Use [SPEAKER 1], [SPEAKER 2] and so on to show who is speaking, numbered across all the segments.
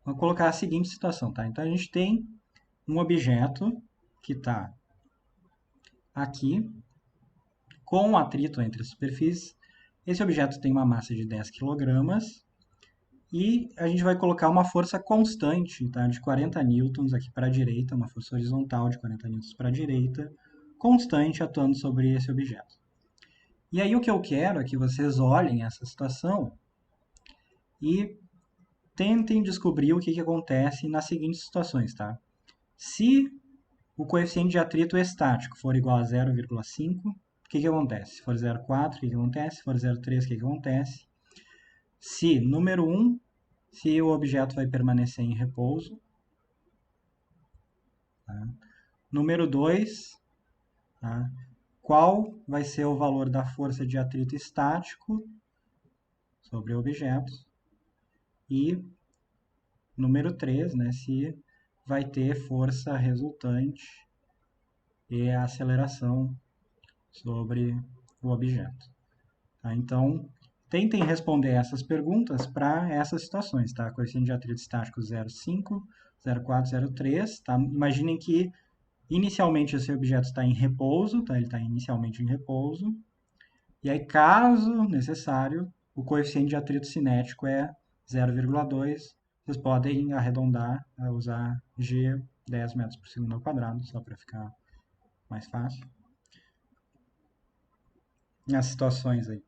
[SPEAKER 1] Vou colocar a seguinte situação, tá? Então, a gente tem um objeto que está aqui, com um atrito entre as superfícies. Esse objeto tem uma massa de 10 quilogramas e a gente vai colocar uma força constante, tá? De 40 newtons aqui para a direita, uma força horizontal de 40 newtons para a direita, constante atuando sobre esse objeto. E aí o que eu quero é que vocês olhem essa situação e tentem descobrir o que acontece nas seguintes situações, tá? Se o coeficiente de atrito estático for igual a 0,5, o que acontece? Se for 0,4, o que acontece? Se for 0,3, o que acontece? Se, número 1, se o objeto vai permanecer em repouso. Tá? Número 2, tá? Qual vai ser o valor da força de atrito estático sobre o objeto? E número 3, né, se vai ter força resultante e a aceleração sobre o objeto. Tá? Então, tentem responder essas perguntas para essas situações, tá? Coeficiente de atrito estático 0,5, 0,4, 0,3, tá? Imaginem que inicialmente esse objeto está em repouso, tá? Ele está inicialmente em repouso. E aí, caso necessário, o coeficiente de atrito cinético é 0,2. Vocês podem arredondar, usar G 10 metros por segundo ao quadrado, só para ficar mais fácil. As situações aí.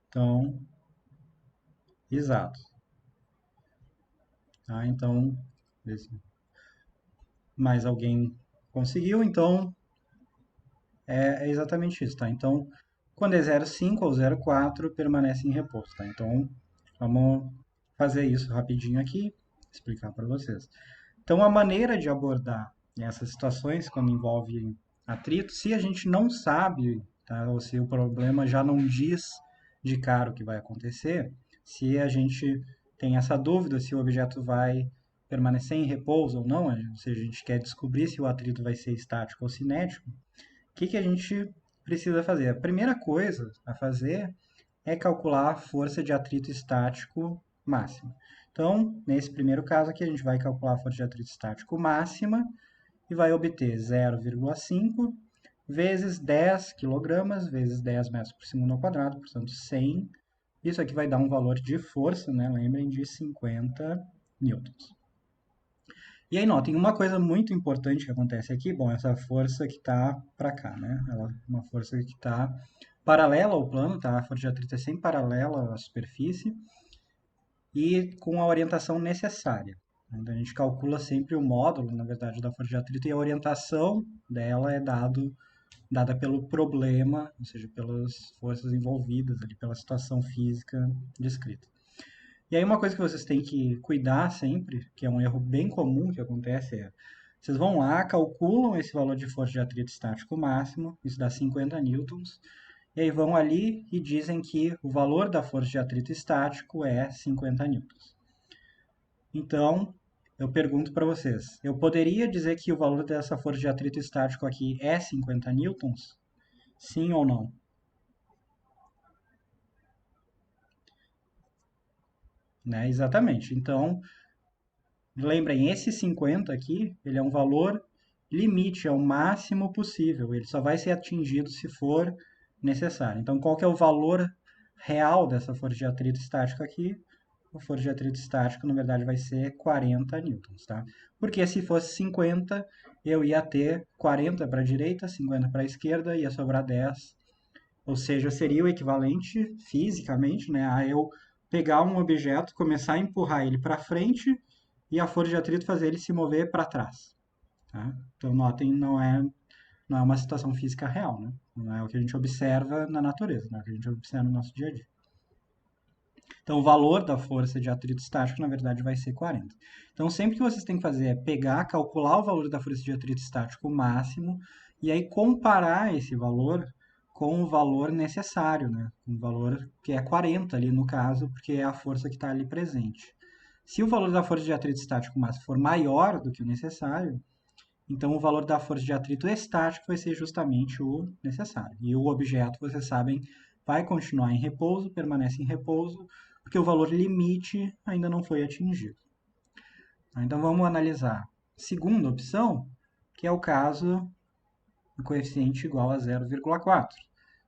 [SPEAKER 1] Então, exato. Tá? Então, mais alguém conseguiu, então é exatamente isso, tá? Então, quando é 0,5 ou 0,4, permanece em repouso, tá? Então, vamos fazer isso rapidinho aqui, explicar para vocês. Então, a maneira de abordar essas situações, quando envolve atrito, se a gente não sabe, tá? Ou se o problema já não diz de cara o que vai acontecer, se a gente tem essa dúvida se o objeto vai permanecer em repouso ou não, ou seja, a gente quer descobrir se o atrito vai ser estático ou cinético, o que a gente precisa fazer? A primeira coisa a fazer é calcular a força de atrito estático máxima. Então, nesse primeiro caso aqui, a gente vai calcular a força de atrito estático máxima e vai obter 0,5 vezes 10 kg vezes 10 metros por segundo ao quadrado, portanto 100. Isso aqui vai dar um valor de força, né? Lembrem, de 50 newtons. E aí, notem, uma coisa muito importante que acontece aqui, bom, essa força que está para cá, né? Ela é uma força que está paralela ao plano, tá? A força de atrito é sempre paralela à superfície e com a orientação necessária. Então, a gente calcula sempre o módulo, na verdade, da força de atrito e a orientação dela é dada pelo problema, ou seja, pelas forças envolvidas, ali, pela situação física descrita. E aí uma coisa que vocês têm que cuidar sempre, que é um erro bem comum que acontece, é vocês vão lá, calculam esse valor de força de atrito estático máximo, isso dá 50 newtons, e aí vão ali e dizem que o valor da força de atrito estático é 50 newtons. Então, eu pergunto para vocês, eu poderia dizer que o valor dessa força de atrito estático aqui é 50 newtons? Sim ou não? Né? Exatamente. Então, lembrem, esse 50 aqui, ele é um valor limite, é o máximo possível. Ele só vai ser atingido se for necessário. Então, qual que é o valor real dessa força de atrito estático aqui? A força de atrito estático, na verdade, vai ser 40 newtons, tá? Porque se fosse 50, eu ia ter 40 para a direita, 50 para a esquerda, ia sobrar 10. Ou seja, seria o equivalente fisicamente, né, a eu pegar um objeto, começar a empurrar ele para frente e a força de atrito fazer ele se mover para trás. Tá? Então, notem, não é uma situação física real, né? Não é o que a gente observa na natureza, não é o que a gente observa no nosso dia a dia. Então, o valor da força de atrito estático, na verdade, vai ser 40. Então, sempre que vocês têm que fazer é pegar, calcular o valor da força de atrito estático máximo e aí comparar esse valor com o valor necessário, né? O valor que é 40 ali no caso, porque é a força que está ali presente. Se o valor da força de atrito estático máximo for maior do que o necessário, então o valor da força de atrito estático vai ser justamente o necessário. E o objeto, vocês sabem, vai continuar em repouso, permanece em repouso, porque o valor limite ainda não foi atingido. Então vamos analisar a segunda opção, que é o caso do coeficiente igual a 0,4.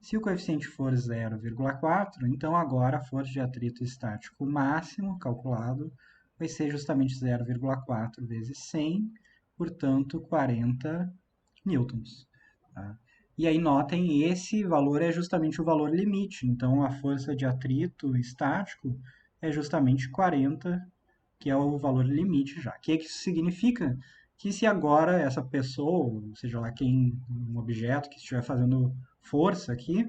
[SPEAKER 1] Se o coeficiente for 0,4, então agora a força de atrito estático máximo calculado vai ser justamente 0,4 vezes 100, portanto 40 newtons. Tá? E aí notem, esse valor é justamente o valor limite, então a força de atrito estático é justamente 40, que é o valor limite já. O que isso significa? Que se agora essa pessoa, seja lá quem, um objeto que estiver fazendo força aqui,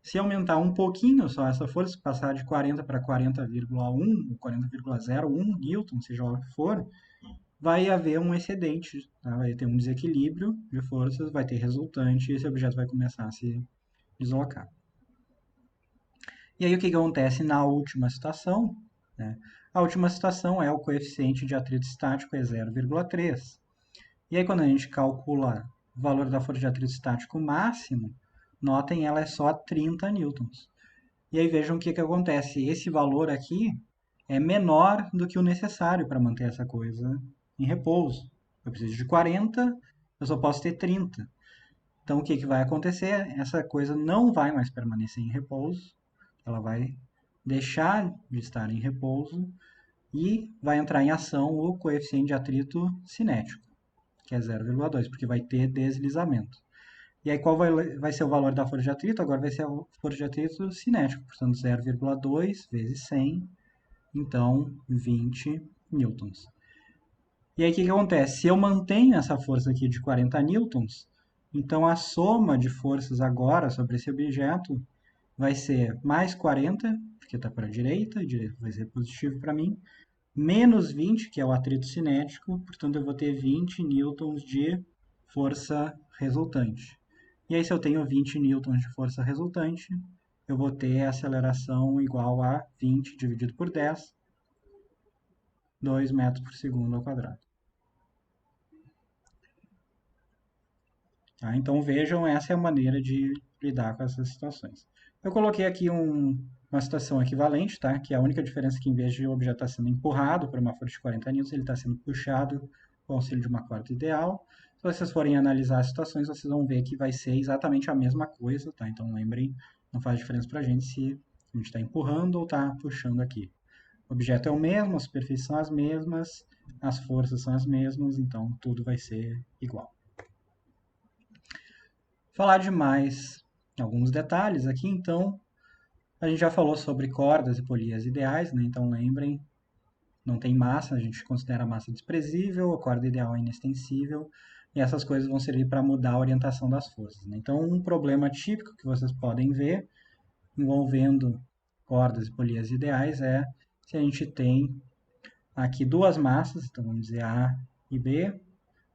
[SPEAKER 1] se aumentar um pouquinho só essa força, passar de 40 para 40,1, 40,01 newton, seja lá o que for, vai haver um excedente, tá? Vai ter um desequilíbrio de forças, vai ter resultante e esse objeto vai começar a se deslocar. E aí o que acontece na última situação? Né? A última situação é o coeficiente de atrito estático é 0,3. E aí quando a gente calcula o valor da força de atrito estático máximo, notem, ela é só 30 newtons. E aí vejam o que acontece. Esse valor aqui é menor do que o necessário para manter essa coisa em repouso. Eu preciso de 40, eu só posso ter 30. Então o que vai acontecer? Essa coisa não vai mais permanecer em repouso, ela vai deixar de estar em repouso e vai entrar em ação o coeficiente de atrito cinético, que é 0,2, porque vai ter deslizamento. E aí qual vai ser o valor da força de atrito? Agora vai ser a força de atrito cinético, portanto 0,2 vezes 100, então 20 newtons. E aí o que acontece? Se eu mantenho essa força aqui de 40 newtons, então a soma de forças agora sobre esse objeto vai ser mais 40, porque está para a direita, e direita vai ser positivo para mim, menos 20, que é o atrito cinético, portanto eu vou ter 20 newtons de força resultante. E aí se eu tenho 20 newtons de força resultante, eu vou ter a aceleração igual a 20 dividido por 10, 2 metros por segundo ao quadrado. Tá? Então vejam, essa é a maneira de lidar com essas situações. Eu coloquei aqui uma situação equivalente, tá? Que é a única diferença é que em vez de o objeto estar sendo empurrado por uma força de 40 newtons, ele está sendo puxado com o auxílio de uma corda ideal. Se vocês forem analisar as situações, vocês vão ver que vai ser exatamente a mesma coisa, tá? Então lembrem, não faz diferença para a gente se a gente está empurrando ou está puxando aqui. O objeto é o mesmo, as superfícies são as mesmas, as forças são as mesmas, então tudo vai ser igual. Falar de mais alguns detalhes aqui, então, a gente já falou sobre cordas e polias ideais, né? Então lembrem, não tem massa, a gente considera a massa desprezível, a corda ideal é inextensível, e essas coisas vão servir para mudar a orientação das forças, né? Então, um problema típico que vocês podem ver envolvendo cordas e polias ideais é se a gente tem aqui duas massas, então vamos dizer A e B,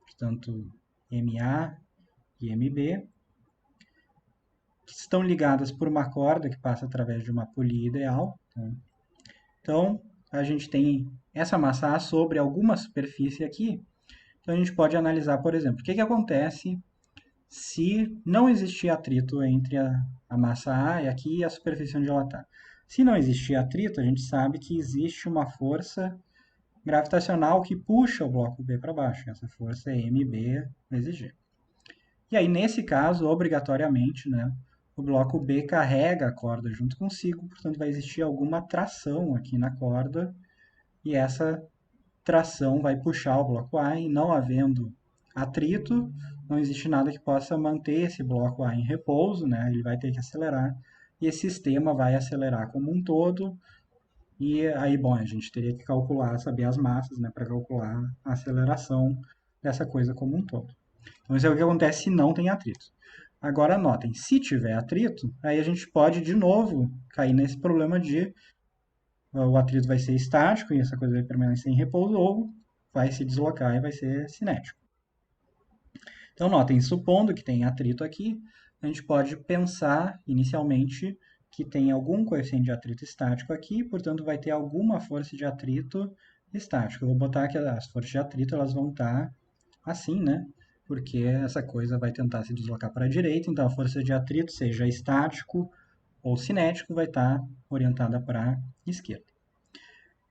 [SPEAKER 1] portanto MA e MB, que estão ligadas por uma corda que passa através de uma polia ideal. Tá? Então, a gente tem essa massa A sobre alguma superfície aqui. Então, a gente pode analisar, por exemplo, o que acontece se não existir atrito entre a massa A e aqui a superfície onde ela está. Se não existir atrito, a gente sabe que existe uma força gravitacional que puxa o bloco B para baixo. Essa força é mB vezes G. E aí, nesse caso, obrigatoriamente, né, o bloco B carrega a corda junto consigo, portanto vai existir alguma tração aqui na corda, e essa tração vai puxar o bloco A, e não havendo atrito, não existe nada que possa manter esse bloco A em repouso, né? Ele vai ter que acelerar, e esse sistema vai acelerar como um todo, e aí, bom, a gente teria que calcular, saber as massas, né, para calcular a aceleração dessa coisa como um todo. Então, isso é o que acontece se não tem atrito. Agora, notem, se tiver atrito, aí a gente pode, de novo, cair nesse problema de o atrito vai ser estático e essa coisa vai permanecer em repouso, ou vai se deslocar e vai ser cinético. Então, notem, supondo que tem atrito aqui, a gente pode pensar, inicialmente, que tem algum coeficiente de atrito estático aqui, portanto, vai ter alguma força de atrito estático. Eu vou botar que as forças de atrito elas vão estar assim, né? Porque essa coisa vai tentar se deslocar para a direita, então a força de atrito seja estático ou cinético, vai estar orientada para a esquerda.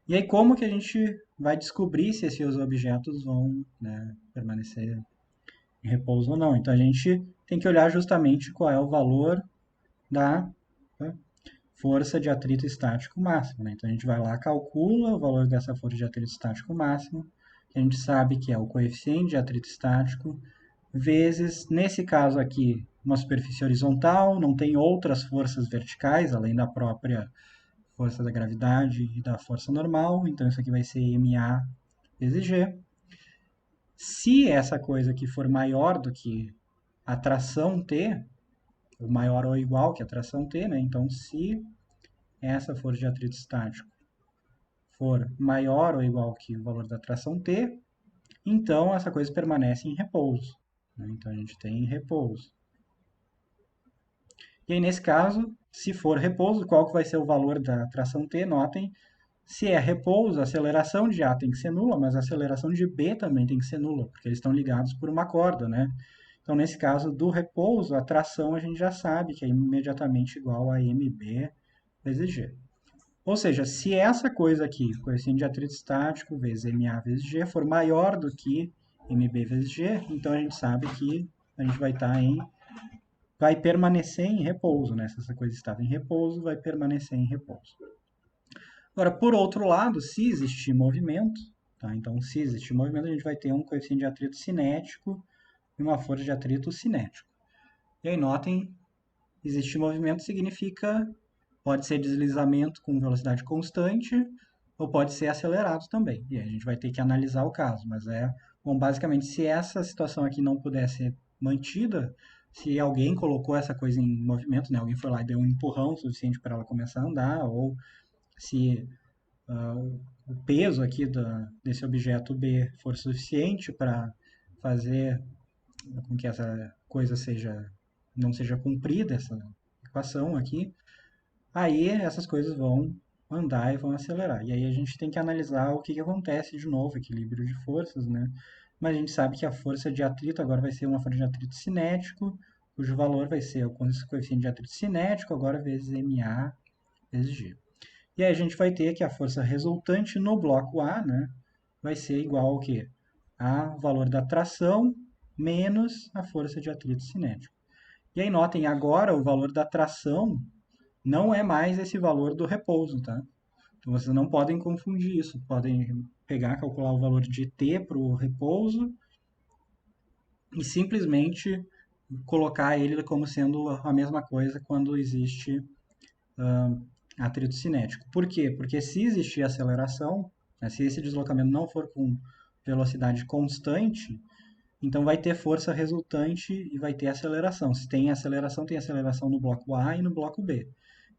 [SPEAKER 1] E aí, como que a gente vai descobrir se esses objetos vão, né, permanecer em repouso ou não? Então, a gente tem que olhar justamente qual é o valor da, né, força de atrito estático máximo, né? Então, a gente vai lá, calcula o valor dessa força de atrito estático máximo, que a gente sabe que é o coeficiente de atrito estático, vezes, nesse caso aqui, uma superfície horizontal, não tem outras forças verticais, além da própria força da gravidade e da força normal, então isso aqui vai ser MA vezes G. Se essa coisa aqui for maior do que a tração T, ou maior ou igual que a tração T, né? Então, se essa força de atrito estático for maior ou igual que o valor da tração T, então essa coisa permanece em repouso, né? Então, a gente tem repouso. E aí, nesse caso, se for repouso, qual que vai ser o valor da tração T? Notem, se é repouso, a aceleração de A tem que ser nula, mas a aceleração de B também tem que ser nula, porque eles estão ligados por uma corda, né? Então, nesse caso do repouso, a tração a gente já sabe que é imediatamente igual a mb vezes g. Ou seja, se essa coisa aqui, coeficiente de atrito estático vezes ma vezes g, for maior do que mb vezes g, então a gente sabe que a gente vai permanecer em repouso, né? Se essa coisa estava em repouso, vai permanecer em repouso. Agora, por outro lado, se existir movimento, tá? Então, se existir movimento, a gente vai ter um coeficiente de atrito cinético e uma força de atrito cinético. E aí, notem, existir movimento significa, pode ser deslizamento com velocidade constante, ou pode ser acelerado também. E aí a gente vai ter que analisar o caso, mas bom, basicamente, se essa situação aqui não puder ser mantida, se alguém colocou essa coisa em movimento, né, alguém foi lá e deu um empurrão suficiente para ela começar a andar, ou se o peso aqui desse objeto B for suficiente para fazer com que essa coisa não seja cumprida, essa equação aqui, aí essas coisas vão andar e vão acelerar. E aí a gente tem que analisar o que, que acontece de novo, equilíbrio de forças, né? Mas a gente sabe que a força de atrito agora vai ser uma força de atrito cinético, cujo valor vai ser o coeficiente de atrito cinético, agora vezes MA vezes G. E aí a gente vai ter que a força resultante no bloco A, né, vai ser igual ao quê? A valor da tração menos a força de atrito cinético. E aí notem, agora o valor da tração não é mais esse valor do repouso, tá? Então vocês não podem confundir isso. Podem pegar, calcular o valor de T para o repouso e simplesmente colocar ele como sendo a mesma coisa quando existe atrito cinético. Por quê? Porque se existir aceleração, né, se esse deslocamento não for com velocidade constante, então vai ter força resultante e vai ter aceleração. Se tem aceleração no bloco A e no bloco B.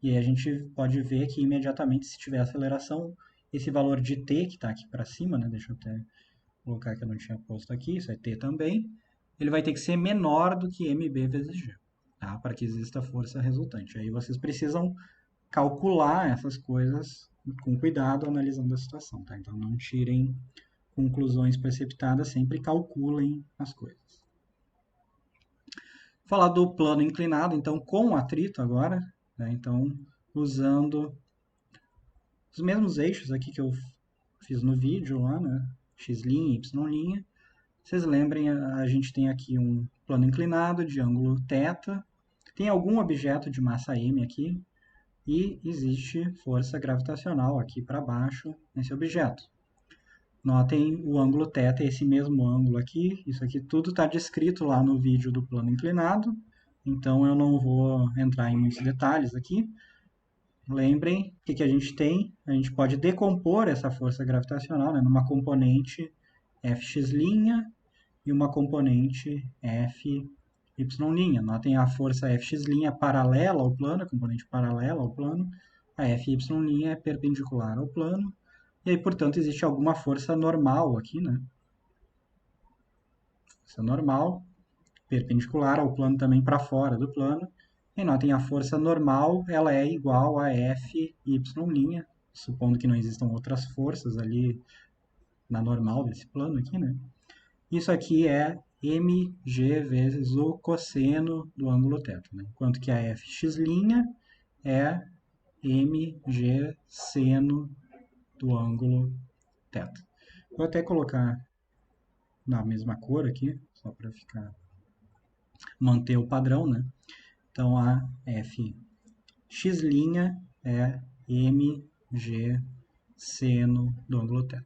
[SPEAKER 1] E aí a gente pode ver que imediatamente, se tiver aceleração, esse valor de t, que está aqui para cima, né, deixa eu até colocar que eu não tinha posto aqui, isso é t também, ele vai ter que ser menor do que mb vezes g, tá? Para que exista força resultante. Aí vocês precisam calcular essas coisas com cuidado, analisando a situação, tá? Então não tirem conclusões precipitadas, sempre calculem as coisas. Falar do plano inclinado, então com atrito agora, né? Então usando os mesmos eixos aqui que eu fiz no vídeo lá, né? X', Y'. Vocês lembrem, a gente tem aqui um plano inclinado de ângulo θ, tem algum objeto de massa m aqui, e existe força gravitacional aqui para baixo nesse objeto. Notem o ângulo θ, esse mesmo ângulo aqui, isso aqui tudo está descrito lá no vídeo do plano inclinado, então eu não vou entrar em muitos detalhes aqui. Lembrem o que a gente tem, a gente pode decompor essa força gravitacional, né, numa componente Fx' e uma componente Fy'. Notem a força Fx' paralela ao plano, a componente paralela ao plano, a Fy' é perpendicular ao plano, e aí, portanto, existe alguma força normal aqui, né? Força normal, perpendicular ao plano também para fora do plano. E notem, a força normal, ela é igual a Fy', supondo que não existam outras forças ali na normal desse plano aqui, né? Isso aqui é mg vezes o cosseno do ângulo θ, né? Enquanto que a Fx' é mg seno do ângulo θ. Vou até colocar na mesma cor aqui, só para manter o padrão, né? Então, a f x' é mg seno do ângulo θ.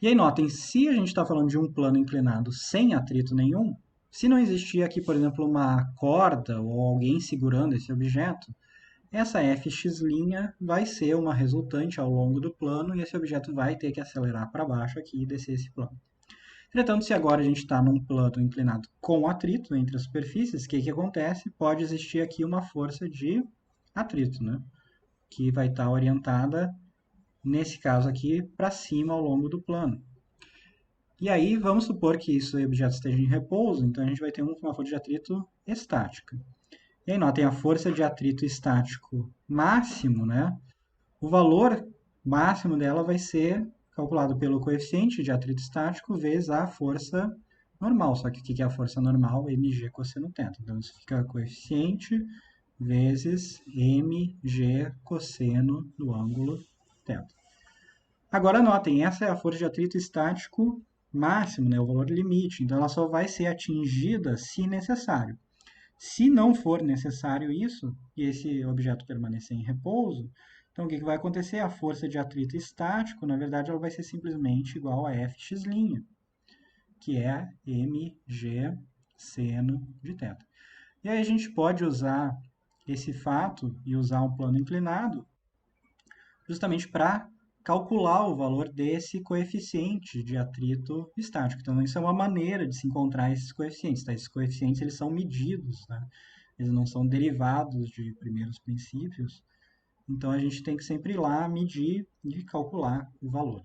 [SPEAKER 1] E aí notem, se a gente está falando de um plano inclinado sem atrito nenhum, se não existir aqui, por exemplo, uma corda ou alguém segurando esse objeto, essa fx' vai ser uma resultante ao longo do plano e esse objeto vai ter que acelerar para baixo aqui e descer esse plano. Entretanto, se agora a gente está num plano inclinado com atrito entre as superfícies, o que acontece? Pode existir aqui uma força de atrito, né? Que vai estar orientada, nesse caso aqui, para cima ao longo do plano. E aí, vamos supor que esse objeto esteja em repouso, então a gente vai ter uma força de atrito estática. E aí, notem, a força de atrito estático máximo, né? O valor máximo dela vai ser calculado pelo coeficiente de atrito estático vezes a força normal. Só que o que é a força normal? mg cosseno θ. Então, isso fica coeficiente vezes mg cosseno do ângulo θ. Agora, notem, essa é a força de atrito estático máximo, né, o valor limite. Então, ela só vai ser atingida se necessário. Se não for necessário isso, e esse objeto permanecer em repouso, então o que vai acontecer? A força de atrito estático, na verdade, ela vai ser simplesmente igual a fx', que é mg seno de θ. E aí a gente pode usar esse fato e usar um plano inclinado justamente para calcular o valor desse coeficiente de atrito estático. Então, isso é uma maneira de se encontrar esses coeficientes. Tá? Esses coeficientes eles são medidos, tá? Eles não são derivados de primeiros princípios. Então, a gente tem que sempre ir lá medir e calcular o valor.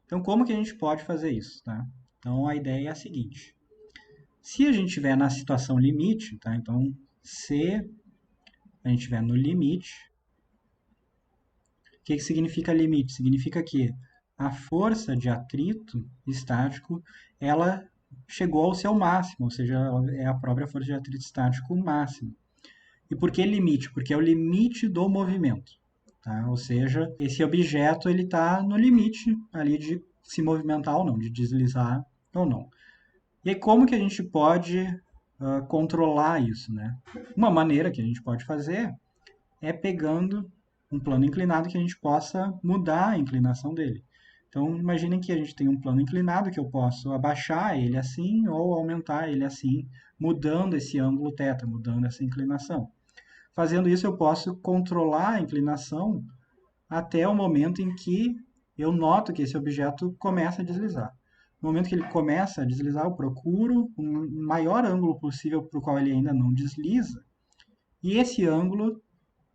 [SPEAKER 1] Então, como que a gente pode fazer isso? Tá? Então, a ideia é a seguinte. Se a gente estiver na situação limite, tá? Então, se a gente estiver no limite, o que significa limite? Significa que a força de atrito estático, ela chegou ao seu máximo, ou seja, ela é a própria força de atrito estático máximo. E por que limite? Porque é o limite do movimento. Tá? Ou seja, esse objeto está no limite ali de se movimentar ou não, de deslizar ou não. E aí, como que a gente pode controlar isso? Né? Uma maneira que a gente pode fazer é pegando um plano inclinado que a gente possa mudar a inclinação dele. Então, imaginem que a gente tem um plano inclinado que eu posso abaixar ele assim ou aumentar ele assim, mudando esse ângulo θ, mudando essa inclinação. Fazendo isso, eu posso controlar a inclinação até o momento em que eu noto que esse objeto começa a deslizar. No momento que ele começa a deslizar, eu procuro um maior ângulo possível para o qual ele ainda não desliza, e esse ângulo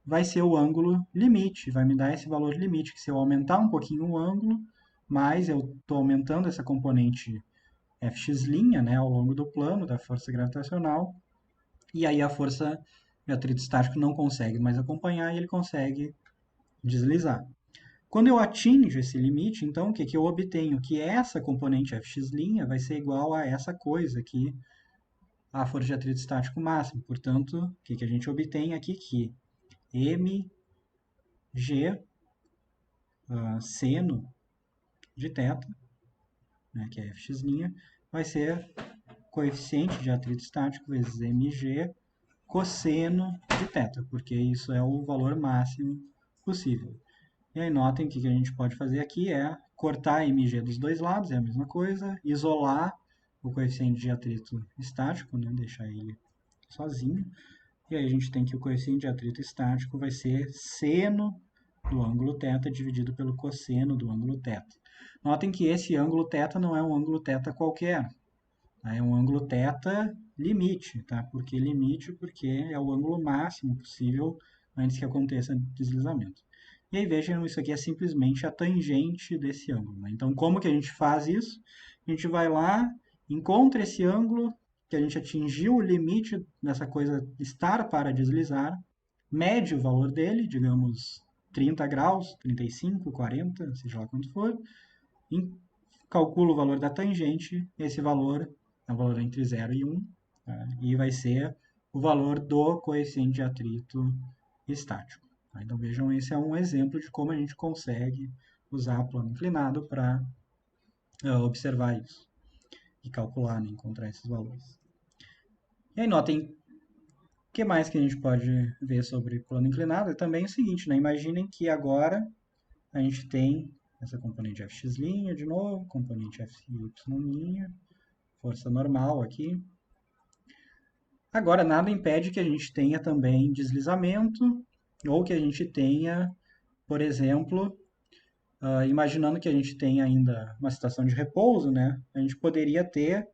[SPEAKER 1] vai ser o ângulo limite, vai me dar esse valor limite, que se eu aumentar um pouquinho o ângulo, mais eu estou aumentando essa componente fx', né, ao longo do plano da força gravitacional, e aí a força de atrito estático não consegue mais acompanhar e ele consegue deslizar. Quando eu atinjo esse limite, então o que eu obtenho? Que essa componente fx' vai ser igual a essa coisa aqui, a força de atrito estático máximo. Portanto, o que a gente obtém aqui? Que mg seno de θ, né, que é fx', vai ser coeficiente de atrito estático vezes mg cosseno de θ, porque isso é o valor máximo possível. E aí notem que o que a gente pode fazer aqui é cortar a mg dos dois lados, é a mesma coisa, isolar o coeficiente de atrito estático, né, deixar ele sozinho, e aí a gente tem que o coeficiente de atrito estático vai ser seno do ângulo θ dividido pelo cosseno do ângulo θ. Notem que esse ângulo θ não é um ângulo θ qualquer, tá? É um ângulo θ limite, tá? Por que limite? Porque é o ângulo máximo possível antes que aconteça deslizamento. E aí vejam, isso aqui é simplesmente a tangente desse ângulo, né? Então, como que a gente faz isso? A gente vai lá, encontra esse ângulo que a gente atingiu o limite dessa coisa estar para deslizar, mede o valor dele, digamos 30 graus, 35, 40, seja lá quanto for, calcula o valor da tangente, esse valor é um valor entre 0 e 1, tá? E vai ser o valor do coeficiente de atrito estático. Tá? Então vejam, esse é um exemplo de como a gente consegue usar plano inclinado para observar isso e calcular, né, encontrar esses valores. E aí notem, o que mais que a gente pode ver sobre plano inclinado? É também o seguinte, né? Imaginem que agora a gente tem essa componente fx' de novo, componente fy', força normal aqui. Agora, nada impede que a gente tenha também deslizamento, ou que a gente tenha, por exemplo, imaginando que a gente tem ainda uma situação de repouso, né? A gente poderia ter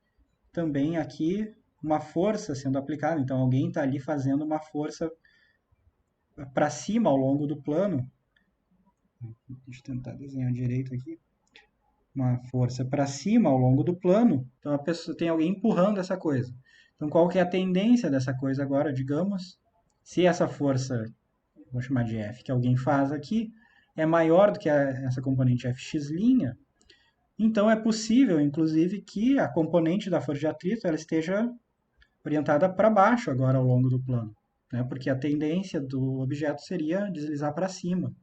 [SPEAKER 1] também aqui uma força sendo aplicada. Então, alguém está ali fazendo uma força para cima ao longo do plano. Deixa eu tentar desenhar direito aqui. Uma força para cima ao longo do plano. Então, a pessoa tem alguém empurrando essa coisa. Então, qual que é a tendência dessa coisa agora, digamos? Se essa força, vou chamar de F, que alguém faz aqui, é maior do que essa componente fx', então é possível, inclusive, que a componente da força de atrito ela esteja orientada para baixo agora ao longo do plano, né? Porque a tendência do objeto seria deslizar para cima.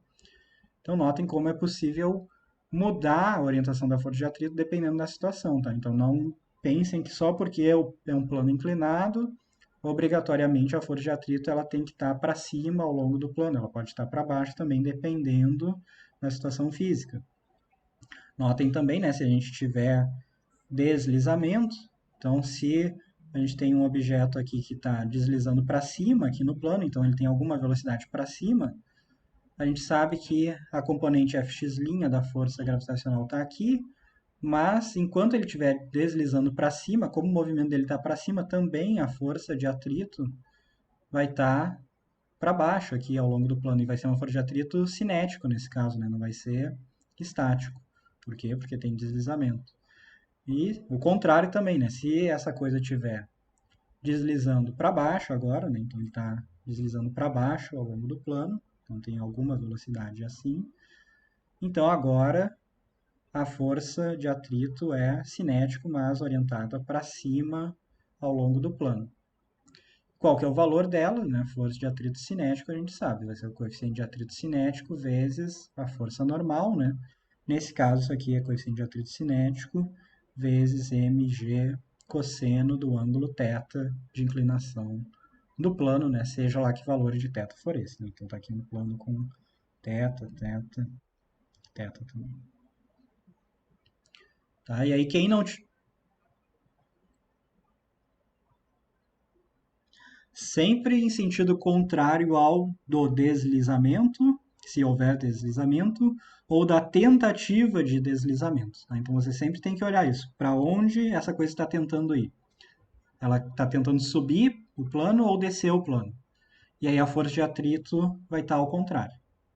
[SPEAKER 1] Então notem como é possível mudar a orientação da força de atrito dependendo da situação, tá? Então não pensem que só porque é um plano inclinado, obrigatoriamente a força de atrito ela tem que estar para cima ao longo do plano, ela pode estar para baixo também, dependendo da situação física. Notem também, né, se a gente tiver deslizamento, então se a gente tem um objeto aqui que está deslizando para cima aqui no plano, então ele tem alguma velocidade para cima, a gente sabe que a componente fx' da força gravitacional está aqui, mas enquanto ele estiver deslizando para cima, como o movimento dele está para cima, também a força de atrito vai estar para baixo aqui ao longo do plano, e vai ser uma força de atrito cinético nesse caso, né? Não vai ser estático. Por quê? Porque tem deslizamento. E o contrário também, né? Se essa coisa estiver deslizando para baixo agora, né? Então ele está deslizando para baixo ao longo do plano, então tem alguma velocidade assim. Então agora a força de atrito é cinético, mas orientada para cima ao longo do plano. Qual que é o valor dela, né? Força de atrito cinético, a gente sabe, vai ser o coeficiente de atrito cinético vezes a força normal, né? Nesse caso, isso aqui é coeficiente de atrito cinético vezes mg cosseno do ângulo θ de inclinação do plano, né? Seja lá que valor de θ for esse, né? Então tá aqui no plano com θ, θ, θ também. Tá? E aí quem não sempre em sentido contrário ao do deslizamento, se houver deslizamento, ou da tentativa de deslizamento. Tá? Então você sempre tem que olhar isso, para onde essa coisa está tentando ir. Ela está tentando subir o plano ou descer o plano. E aí a força de atrito vai estar ao contrário.